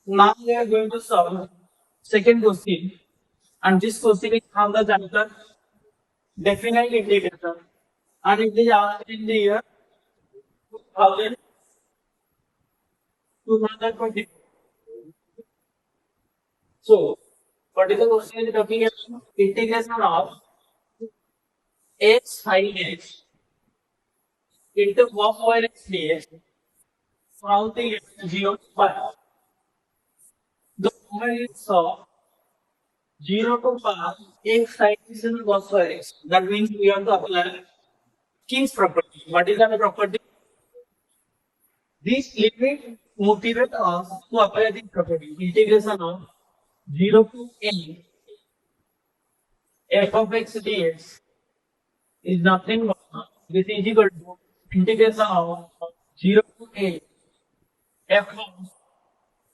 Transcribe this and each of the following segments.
Now we are going to solve second question, and this question is from the chapter definite integration, and it is asked in the year 2020. So, what is the question is talking about integration of x sin x into 1 over x dx from the 0 to 5. The number is of 0 to 5 x sin x into 1 over x. That means we have to apply King's property. What is that property? This limit motivate us to apply this property. Integration of 0 to a f of x dx is nothing but this is equal to integration of 0 to a f of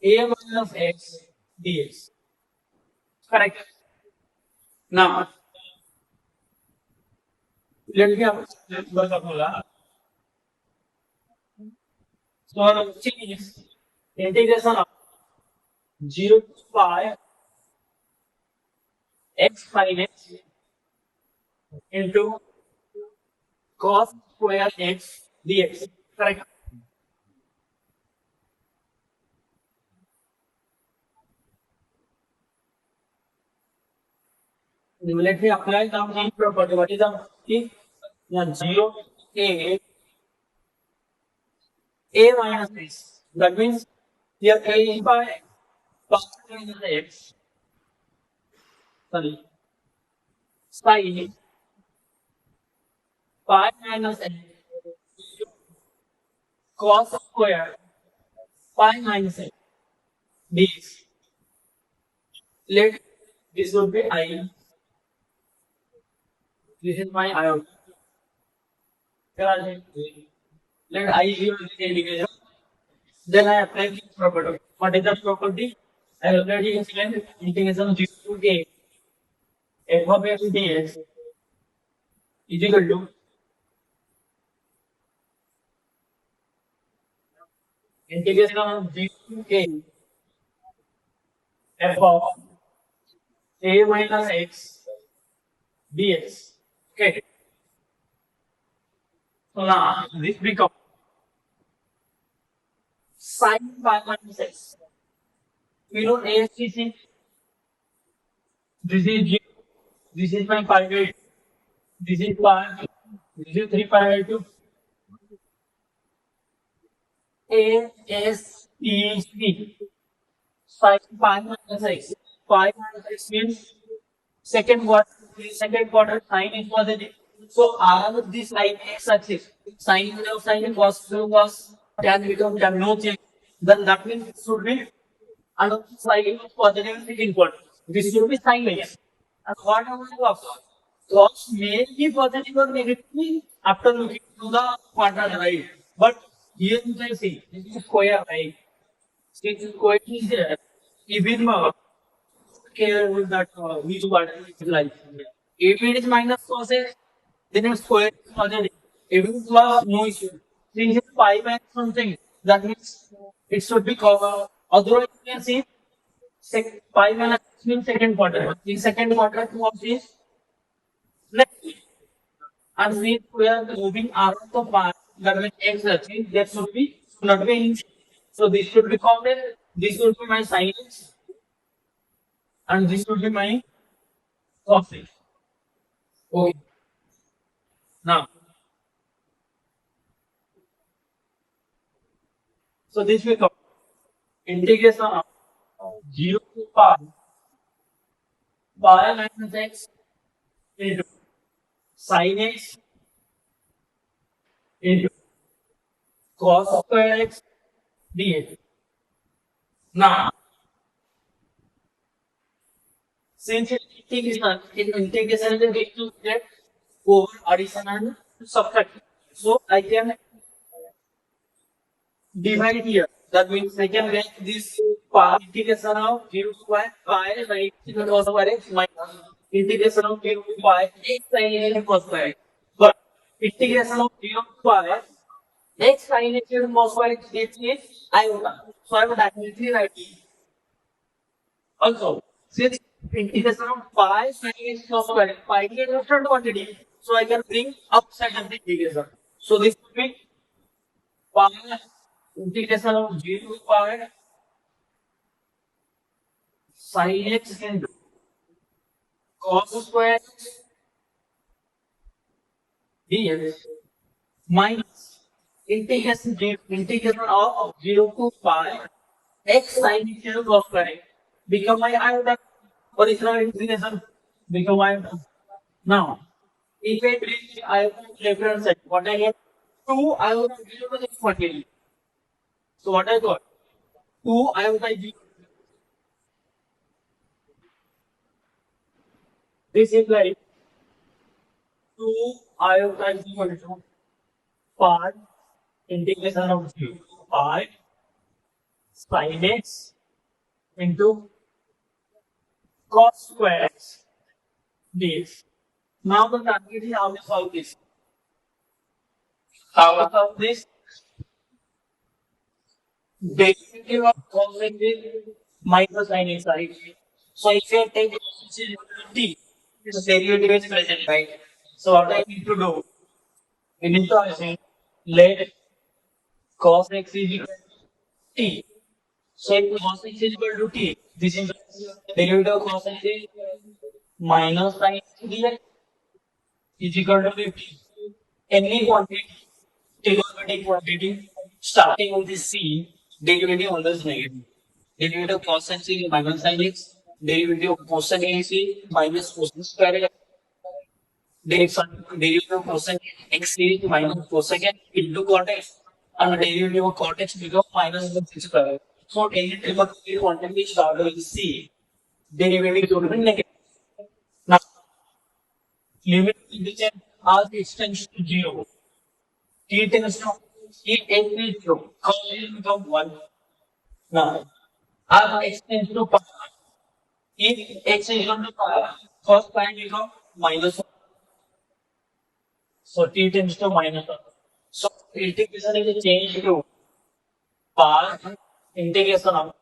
a minus x dx. Correct. Now, let me have a formula. So, our question is integration of 0 to 5 x sin x into cos square x dx. Correct. Let me apply the main property. What is the property? Yeah, 0 a minus x. That means here a is by pi minus x. Sorry, sin pi minus x cos square pi minus x dx. Let this would be I. This is my ion. Let I give the integration. Then I apply this property. What is the property? I already explained integration 0 to a f of x dx is equal to integration of 0 to a f of a minus x dx. Okay. So now this becomes sin pi minus x. We know ASTC. This is 0. This is my pi by 2. This is pi. This is 3 pi by 2. ASTC. Sin pi minus x. Pi minus x means second quarter sine is positive. So around this line x axis, sine without sine cos cos tan become tan no change. Then that means it should be and sine is positive in second quarter. This should be sine x. And what about cos? Cos may be positive or negative after looking to the quadrant, right? But here you can see this is square, right? Since square is there, even more care with that which part is like. If it is minus cos A, then it's square is positive. If it is plus, no issue. Since it's pi by something, that means it should be covered. Otherwise, you can see pi minus means second quarter. In second quarter, what is next? And since we are moving out of the pi, that means x axis, that should be not be in. So this should be counted. This should be my sin x, and this should be my cos x. Okay. Now, so this will come integration of 0 to pi minus x into sin x into cos square x dx. Now, since integration is going to get over addition and subtraction, so I can divide here. That means I can make this pi integration of 0 to pi by cos over x minus integration of 0 to pi x sin x cos square x. But integration of 0 to pi x sin x cos square x is iota. So I would definitely write Also, since integration of pi sin x cos square, pi is a constant quantity, so I can bring upside of the integration. So this will be pi integration of 0 to pi sin x into cos square dx minus integration of 0 to pi x sin x into cos square become my iota original integration become iota. Now, if I bring the iota left hand side, what I get? 2 iota 0 to this quantity. So what I got? 2 iota 0. This is like 2 iota 0 to pi integration of 0 to pi sin x into cos square x dx. Now the target is how to solve this. How to solve this? Derivative of cos x is minus sin x, right? So if you take cos is equal to t, the derivative is present, right? So what I need to do? We need to assume let cos x is equal to t. So if cos x is equal to t, this is derivative of cos x is minus sin x dx is equal to 50. Any quantity, trigonometric quantity, starting with the c, derivative always negative. Derivative of cos x is minus sin x, derivative of cosine x is minus cosine square x, derivative of cosine x is minus cosecant into cot x, and derivative of cot x becomes minus sin square. So any trigonometric quantity started with c, derivative will be negative. Now, limit integral r extends to 0. T tends to t tends to 0. Cos will become 1. Now, r extends to pi. If x is equal to pi, cos pi will become minus 1. So t tends to minus 1. So integration is changed to pi integration of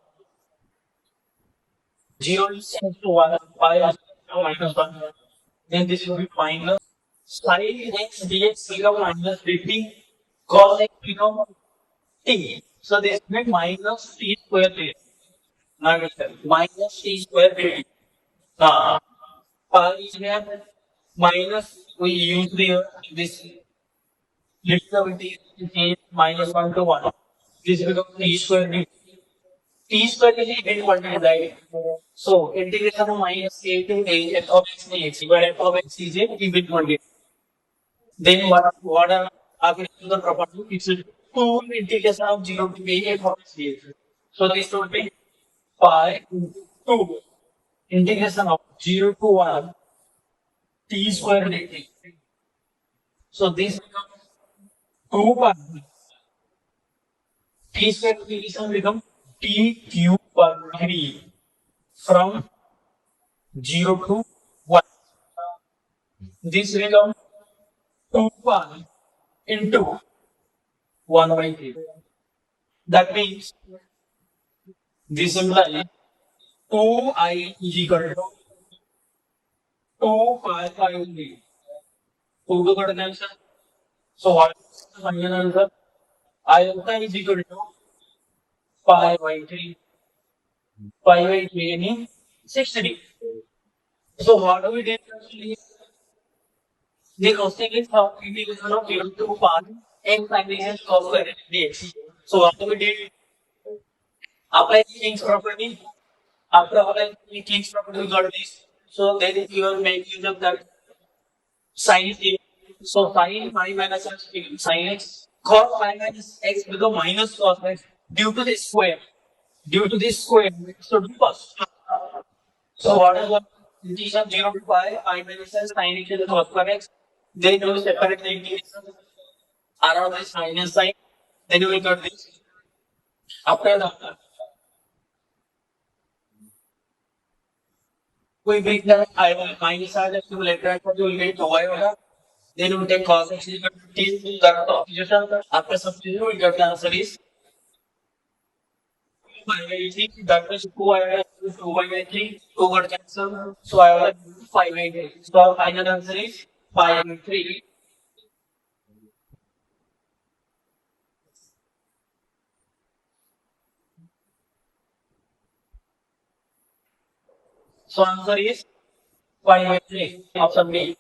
0 tends to 1, pi is to minus 1. Then this will be minus sin x dx become minus 50, cos x become t. So this will be minus t square t. Now minus t square t. Pi is there minus we use the this limitability is minus 1 to 1. This becomes t square t. T square is even quantity, right? So integration of minus a to a f of x dx, where f of x is a even quantity. Then what are according to the property? It's a 2 integration of 0 to a f of x dx. So this would be pi into 2 integration of 0 to 1 t square dt. So this becomes 2 pi t square integration becomes t cube per 3 from 0 to 1. This becomes 2 pi into 1 by 3. That means this implies 2i is equal to 2 pi by 3. 2 to got an answer. So what is the final answer? Iota is equal to pi by 3. Pi by 3 means 60. So what do we did actually? The cosine is how integration of 0 to pi x minus cos square dx. So what we did? Apply King's property. After applying King's property, we got this. So then you will make use of that sin t. So sin pi minus x becomes sin x. Cos pi minus x become minus cos x due to this square. Due to this square, so do first. So what is the integration of 0 to pi minus x sin x to the cos square x? Then you will separate the integration around this minus sign. Then you will get this. After that, we make the minus side of the letter, you will get y over. Then you will take cos x is equal to t, that substitution. After substitution, we get the answer is 583. That is 2 I have 2 by 3. 2 got cancelled. So I have 583. So our final answer is 583. So answer is 583. Option B.